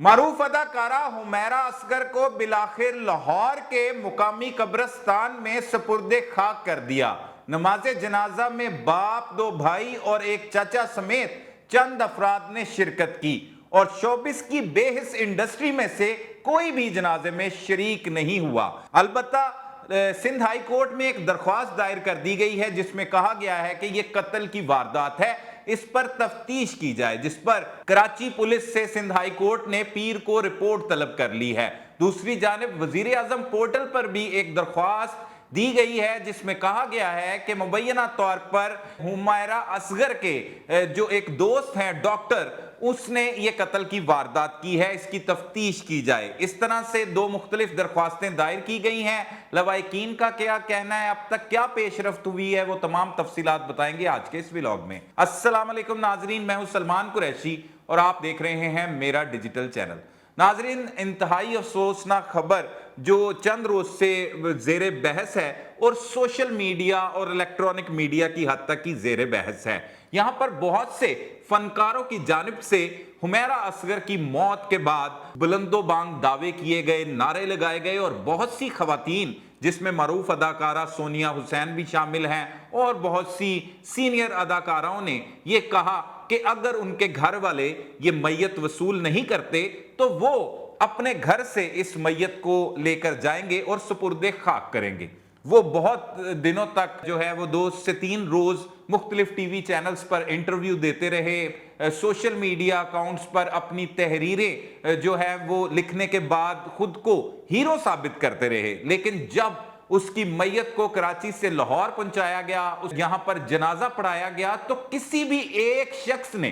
معروف اداکارہ حمیرہ اصغر کو بالآخر لاہور کے مقامی قبرستان میں سپرد خاک کر دیا۔ نماز جنازہ میں باپ، دو بھائی اور ایک چچا سمیت چند افراد نے شرکت کی اور شوبز کی بے حس انڈسٹری میں سے کوئی بھی جنازے میں شریک نہیں ہوا۔ البتہ سندھ ہائی کورٹ میں ایک درخواست دائر کر دی گئی ہے جس میں کہا گیا ہے کہ یہ قتل کی واردات ہے، اس پر تفتیش کی جائے، جس پر کراچی پولیس سے سندھ ہائی کورٹ نے پیر کو رپورٹ طلب کر لی ہے۔ دوسری جانب وزیر اعظم پورٹل پر بھی ایک درخواست دی گئی ہے جس میں کہا گیا ہے کہ مبینہ طور پر حمیرہ اصغر کے جو ایک دوست ہیں ڈاکٹر، اس نے یہ قتل کی واردات کی ہے، اس کی تفتیش کی جائے۔ اس طرح سے دو مختلف درخواستیں دائر کی گئی ہیں۔ لوائقین کا کیا کہنا ہے، اب تک کیا پیش رفت ہوئی ہے، وہ تمام تفصیلات بتائیں گے آج کے اس ویلاگ میں۔ السلام علیکم ناظرین، میں ہوں سلمان قریشی اور آپ دیکھ رہے ہیں میرا ڈیجیٹل چینل۔ ناظرین، انتہائی افسوسناک خبر جو چند روز سے زیر بحث ہے اور سوشل میڈیا اور الیکٹرونک میڈیا کی حد تک کی زیر بحث ہے۔ یہاں پر بہت سے فنکاروں کی جانب سے حمیرہ اصغر کی موت کے بعد بلند و بانگ دعوے کیے گئے، نعرے لگائے گئے اور بہت سی خواتین جس میں معروف اداکارہ سونیا حسین بھی شامل ہیں اور بہت سی سینئر اداکاراؤں نے یہ کہا کہ اگر ان کے گھر والے یہ میت وصول نہیں کرتے تو وہ اپنے گھر سے اس میت کو لے کر جائیں گے اور سپرد خاک کریں گے۔ وہ بہت دنوں تک جو ہے وہ 2 سے 3 روز مختلف ٹی وی چینلز پر انٹرویو دیتے رہے، سوشل میڈیا اکاؤنٹس پر اپنی تحریریں جو ہے وہ لکھنے کے بعد خود کو ہیرو ثابت کرتے رہے، لیکن جب اس کی میت کو کراچی سے لاہور پہنچایا گیا، یہاں پر جنازہ پڑھایا گیا، تو کسی بھی ایک شخص نے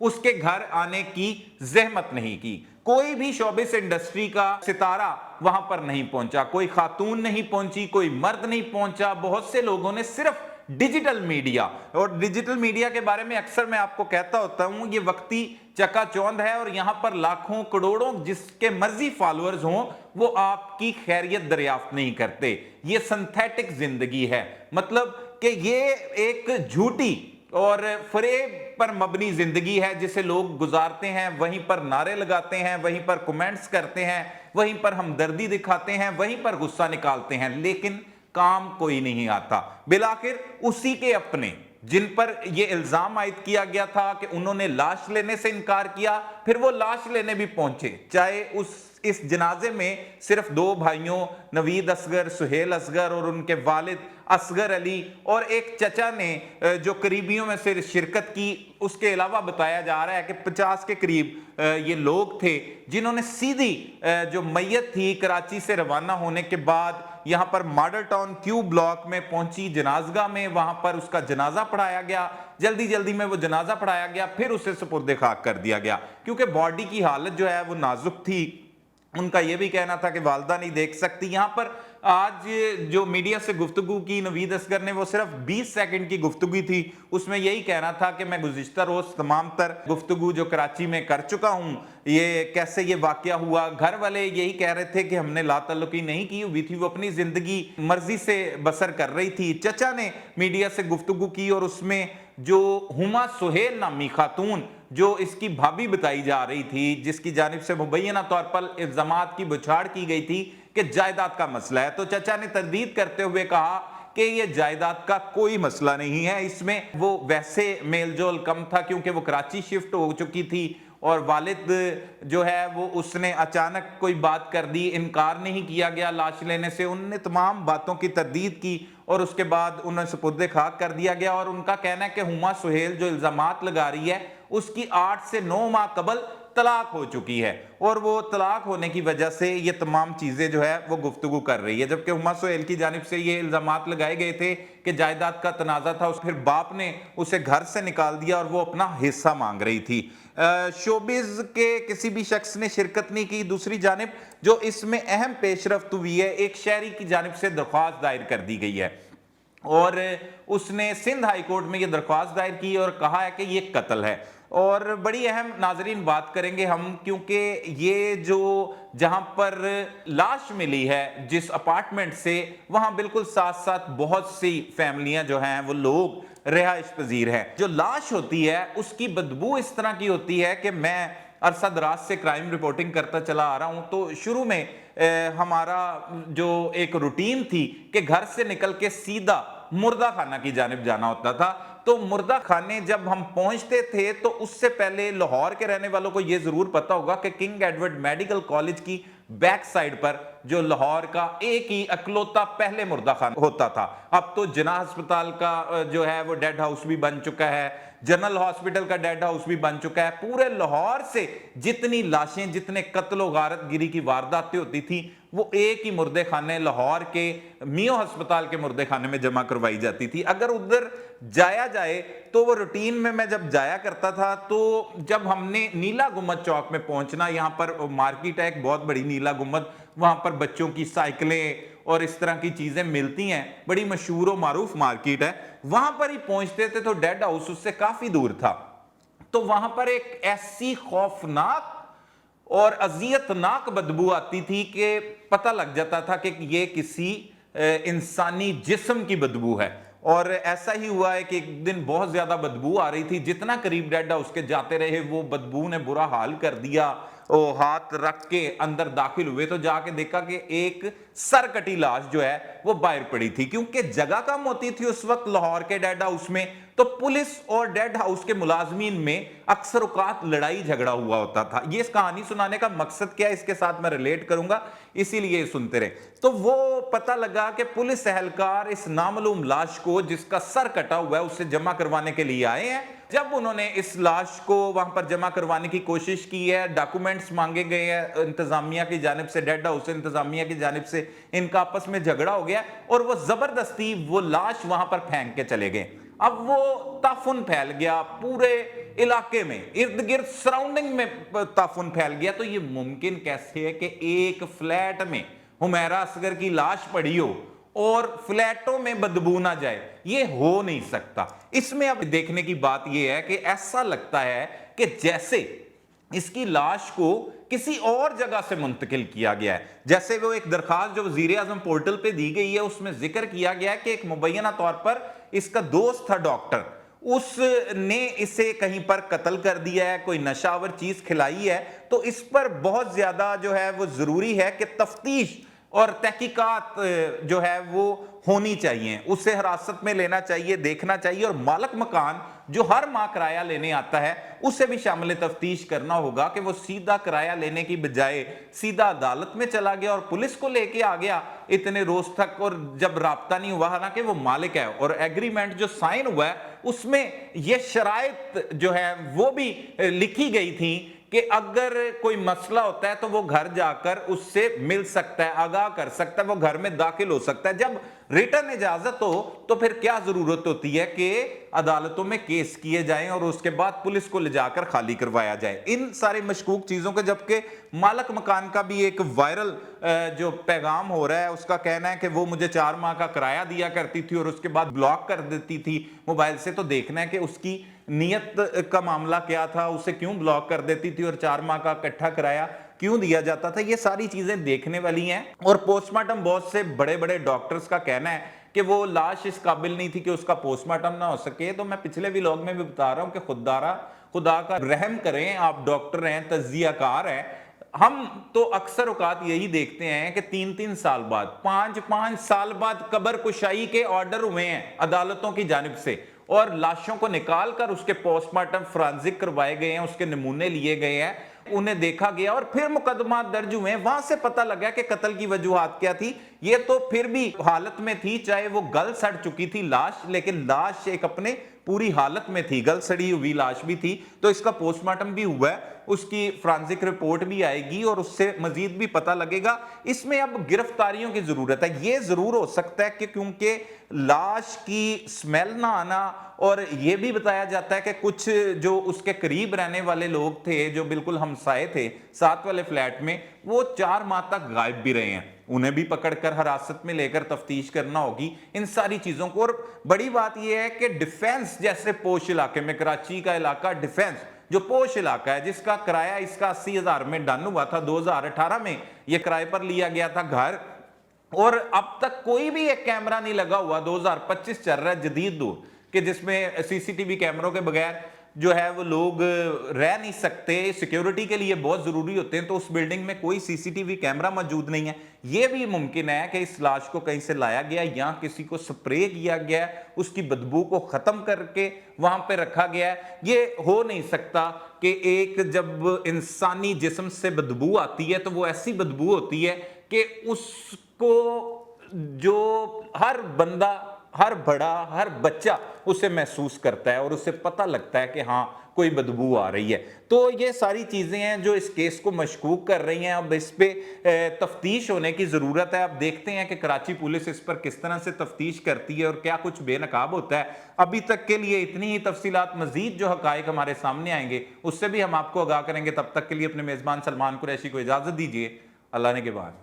اس کے گھر آنے کی زحمت نہیں کی۔ کوئی بھی شوبز انڈسٹری کا ستارہ وہاں پر نہیں پہنچا، کوئی خاتون نہیں پہنچی، کوئی مرد نہیں پہنچا۔ بہت سے لوگوں نے صرف ڈیجیٹل میڈیا، اور ڈیجیٹل میڈیا کے بارے میں اکثر میں آپ کو کہتا ہوتا ہوں، یہ وقتی چکا چوند ہے اور یہاں پر لاکھوں کروڑوں جس کے مرضی فالورز ہوں وہ آپ کی خیریت دریافت نہیں کرتے۔ یہ سنتھیٹک زندگی ہے، مطلب کہ یہ ایک جھوٹی اور فریب پر مبنی زندگی ہے جسے لوگ گزارتے ہیں، وہیں پر نعرے لگاتے ہیں، وہیں پر کومنٹس کرتے ہیں، وہیں پر ہمدردی دکھاتے ہیں، وہیں پر غصہ نکالتے ہیں، لیکن کام کوئی نہیں آتا۔ بالآخر اسی کے اپنے جن پر یہ الزام عائد کیا گیا تھا کہ انہوں نے لاش لینے سے انکار کیا، پھر وہ لاش لینے بھی پہنچے، چاہے اس جنازے میں صرف 2 بھائیوں نوید اصغر، سہیل اصغر اور ان کے والد اصغر علی اور ایک چچا نے جو قریبیوں میں سے شرکت کی۔ اس کے علاوہ بتایا جا رہا ہے کہ 50 کے قریب یہ لوگ تھے جنہوں نے سیدھی جو میت تھی کراچی سے روانہ ہونے کے بعد یہاں پر ماڈل ٹاؤن کیو بلاک میں پہنچی جنازگاہ میں، وہاں پر اس کا جنازہ پڑھایا گیا، جلدی میں وہ جنازہ پڑھایا گیا، پھر اسے سپرد خاک کر دیا گیا کیونکہ باڈی کی حالت جو ہے وہ نازک تھی۔ ان کا یہ بھی کہنا تھا کہ والدہ نہیں دیکھ سکتی۔ یہاں پر آج جو میڈیا سے گفتگو کی نوید اصغر نے وہ صرف 20 سیکنڈ کی گفتگو تھی، اس میں یہی کہنا تھا کہ میں گزشتہ روز تمام تر گفتگو جو کراچی میں کر چکا ہوں، یہ کیسے یہ واقعہ ہوا۔ گھر والے یہی کہہ رہے تھے کہ ہم نے لا تعلقی نہیں کی ہوئی تھی، وہ اپنی زندگی مرضی سے بسر کر رہی تھی۔ چچا نے میڈیا سے گفتگو کی اور اس میں جو ہما سہیل نامی خاتون جو اس کی بھابھی بتائی جا رہی تھی، جس کی جانب سے مبینہ طور پر الزامات کی بچھاڑ کی گئی تھی کہ جائیداد کا مسئلہ ہے، تو چچا نے تردید کرتے ہوئے کہا کہ یہ جائیداد کا کوئی مسئلہ نہیں ہے، اس میں وہ ویسے میل جول کم تھا کیونکہ وہ کراچی شفٹ ہو چکی تھی اور والد جو ہے وہ اس نے اچانک کوئی بات کر دی، انکار نہیں کیا گیا لاش لینے سے، انہوں نے تمام باتوں کی تردید کی اور اس کے بعد انہیں سپرد خاک کر دیا گیا۔ اور ان کا کہنا ہے کہ ہما سہیل جو الزامات لگا رہی ہے اس کی 8 سے 9 ماہ قبل طلاق ہو چکی ہے اور وہ طلاق ہونے کی وجہ سے یہ تمام چیزیں جو ہے وہ گفتگو کر رہی ہے، جبکہ ہما سہیل کی جانب سے یہ الزامات لگائے گئے تھے کہ جائیداد کا تنازع تھا، پھر باپ نے اسے گھر سے نکال دیا اور وہ اپنا حصہ مانگ رہی تھی۔ شوبز کے کسی بھی شخص نے شرکت نہیں کی۔ دوسری جانب جو اس میں اہم پیش رفت ہوئی ہے، ایک شہری کی جانب سے درخواست دائر کر دی گئی ہے اور اس نے سندھ ہائی کورٹ میں یہ درخواست دائر کی اور کہا ہے کہ یہ قتل ہے۔ اور بڑی اہم ناظرین بات کریں گے ہم، کیونکہ یہ جو جہاں پر لاش ملی ہے جس اپارٹمنٹ سے، وہاں بالکل ساتھ ساتھ بہت سی فیملیاں جو ہیں وہ لوگ رہائش پذیر ہیں۔ جو لاش ہوتی ہے اس کی بدبو اس طرح کی ہوتی ہے کہ میں अरसा दराज से क्राइम रिपोर्टिंग करता चला आ रहा हूं, तो शुरू में हमारा जो एक रूटीन थी कि घर से निकल के सीधा मुर्दा खाना की जानिब जाना होता था। तो मुर्दा खाने जब हम पहुंचते थे तो उससे पहले लाहौर के रहने वालों को यह जरूर पता होगा कि किंग एडवर्ड मेडिकल कॉलेज की बैक साइड पर जो लाहौर का एक ही अकलौता पहले मुर्दा खाना होता था। अब तो जिना अस्पताल का जो है वो डेड हाउस भी बन चुका है, जनरल हॉस्पिटल का डेड हाउस भी बन चुका है। पूरे लाहौर से जितनी लाशें, जितने कत्ल गारत गिरी की वारदातें होती थी, वो एक ही मुर्दे खाने लाहौर के मियो अस्पताल के मुर्दे खाने में जमा करवाई जाती थी। अगर उधर जाया जाए तो वो रूटीन में मैं जब जाया करता था, तो जब हमने नीला गुम्बद चौक में पहुंचना, यहां पर मार्केट है एक बहुत बड़ी नीला गुम्बद, वहां पर बच्चों की साइकिलें और इस तरह की चीजें मिलती हैं, बड़ी मशहूर और मारूफ मार्केट है। वहां पर ही पहुंचते थे तो डेड हाउस उससे काफी दूर था। तो वहां पर एक ऐसी खौफनाक और अजियतनाक बदबू आती थी कि पता लग जाता था कि ये किसी इंसानी जिस्म की बदबू है। और ऐसा ही हुआ है कि एक दिन बहुत ज्यादा बदबू आ रही थी, जितना करीब डेड हाउस के जाते रहे वो बदबू ने बुरा हाल कर दिया। वो हाथ रख के अंदर दाखिल हुए तो जाके देखा कि एक सरकटी लाश जो है वो बाहर पड़ी थी। क्योंकि जगह कम होती थी उस वक्त लाहौर के डेड हाउस में, तो पुलिस और डेड हाउस के मुलाजमीन में अक्सर औकात लड़ाई झगड़ा हुआ होता था। ये इस कहानी सुनाने का मकसद क्या है, इसके साथ मैं रिलेट करूंगा, इसीलिए सुनते रहे। तो वो पता लगा कि पुलिस एहलकार इस नामालूम लाश को, जिसका सर कटा हुआ है, उससे जमा करवाने के लिए आए हैं। जब उन्होंने इस लाश को वहां पर जमा करवाने की कोशिश की है, डॉक्यूमेंट्स मांगे गए हैं इंतजामिया की जानिब से, डेड हाउस इंतजामिया की जानिब से इनका आपस में झगड़ा हो गया और वो जबरदस्ती वो लाश वहां पर फेंक के चले गए। अब वो ताफुन फैल गया पूरे इलाके में, इर्द गिर्द सराउंडिंग में ताफुन फैल गया। तो ये मुमकिन कैसे है कि एक फ्लैट में हुमैरा असगर की लाश पड़ी हो और फ्लैटों में बदबू ना जाए? ये हो नहीं सकता। इसमें अब देखने की बात यह है कि ऐसा लगता है कि जैसे इसकी लाश को किसी और जगह से मुंतकिल किया गया है। जैसे वो एक दरखास्त जो वजीर आजम पोर्टल पे दी गई है, उसमें जिक्र किया गया है कि एक मुबैना तौर पर इसका दोस्त था डॉक्टर, उसने इसे कहीं पर कत्ल कर दिया है, कोई नशावर चीज खिलाई है। तो इस पर बहुत ज्यादा जो है वो जरूरी है कि तफ्तीश और तहकीकात जो है वो होनी चाहिए, उसे हिरासत में लेना चाहिए, देखना चाहिए। और मालिक मकान जो हर माह किराया लेने आता है, उसे भी शामिल तफ्तीश करना होगा कि वो सीधा किराया लेने की बजाय सीधा अदालत में चला गया और पुलिस को लेके आ गया इतने रोज तक, और जब राब्ता नहीं हुआ, हालांकि वो मालिक है और एग्रीमेंट जो साइन हुआ है उसमें ये शराइत जो है वो भी लिखी गई थी कि अगर कोई मसला होता है तो वो घर जाकर उससे मिल सकता है, आगाह कर सकता है, वो घर में दाखिल हो सकता है। जब रिटर्न इजाजत हो तो फिर क्या जरूरत होती है कि अदालतों में केस किए जाएं और उसके बाद पुलिस को ले जाकर खाली करवाया जाए, इन सारी मशकूक चीजों के। जबकि मालिक मकान का भी एक वायरल जो पैगाम हो रहा है, उसका कहना है कि वो मुझे 4 माह का किराया दिया करती थी और उसके बाद ब्लॉक कर देती थी मोबाइल से। तो देखना है कि उसकी नियत का मामला क्या था, उसे क्यों ब्लॉक कर देती थी और 4 माह का इकट्ठा किराया क्यों दिया जाता था। ये सारी चीजें देखने वाली हैं। और पोस्टमार्टम बहुत से बड़े बड़े डॉक्टर्स का कहना है कि वो लाश इस काबिल नहीं थी कि उसका पोस्टमार्टम ना हो सके। तो मैं पिछले व्लॉग में भी बता रहा हूं कि खुदा का रहम करें, आप डॉक्टर हैं, तज्जियाकार हैं। हम तो अक्सर औकात यही देखते हैं कि 3-3 साल बाद, 5-5 साल बाद कब्र कुशाई के ऑर्डर हुए हैं अदालतों की जानिब से और लाशों को निकाल कर उसके पोस्टमार्टम फोरेंसिक करवाए गए हैं, उसके नमूने लिए गए हैं, उन्हें देखा गया और फिर मुकदमा दर्ज हुए। वहां से पता लगा कि कत्ल की वजूहात क्या थी। ये तो फिर भी हालत में थी, चाहे वो गल सड़ चुकी थी लाश, लेकिन लाश एक अपने पूरी हालत में थी, गल सड़ी हुई लाश भी थी। तो इसका पोस्टमार्टम भी हुआ है, उसकी फोरेंसिक रिपोर्ट भी आएगी और उससे मजीद भी पता लगेगा। इसमें अब गिरफ्तारियों की जरूरत है। यह जरूर हो सकता है कि क्योंकि लाश की स्मेल ना आना, और यह भी बताया जाता है कि कुछ जो उसके करीब रहने वाले लोग थे, जो बिल्कुल हमसाए थे साथ वाले फ्लैट में, वो 4 माह तक गायब भी रहे हैं। उन्हें भी पकड़कर हिरासत में लेकर तफ्तीश करना होगी इन सारी चीजों को। और बड़ी बात यह है कि डिफेंस जैसे पोश इलाके में, कराची का इलाका डिफेंस जो पोश इलाका है, जिसका किराया इसका 80,000 में डन हुआ था, 2018 में यह किराए पर लिया गया था घर, और अब तक कोई भी एक कैमरा नहीं लगा हुआ। 2025 चल रहा है जदीद दौर के, जिसमें सीसीटीवी कैमरों के बगैर जो है वो लोग रह नहीं सकते, सिक्योरिटी के लिए बहुत जरूरी होते हैं, तो उस बिल्डिंग में कोई सीसीटीवी कैमरा मौजूद नहीं है। यह भी मुमकिन है कि इस लाश को कहीं से लाया गया या किसी को स्प्रे किया गया, उसकी बदबू को खत्म करके वहां पे रखा गया है। ये हो नहीं सकता कि एक जब इंसानी जिस्म से बदबू आती है तो वो ऐसी बदबू होती है कि उसको जो हर बंदा, हर बड़ा, हर बच्चा उसे महसूस करता है और उसे पता लगता है कि हाँ कोई बदबू आ रही है। तो ये सारी चीजें हैं जो इस केस को मशकूक कर रही हैं। अब इस पे तफ्तीश होने की जरूरत है। अब देखते हैं कि कराची पुलिस इस पर किस तरह से तफ्तीश करती है और क्या कुछ बेनकाब होता है। अभी तक के लिए इतनी ही तफसीलात, मजीद जो हकायक हमारे सामने आएंगे उससे भी हम आपको आगाह करेंगे। तब तक के लिए अपने मेजबान सलमान कुरैशी को इजाजत दीजिए। अल्लाह ने के बाद।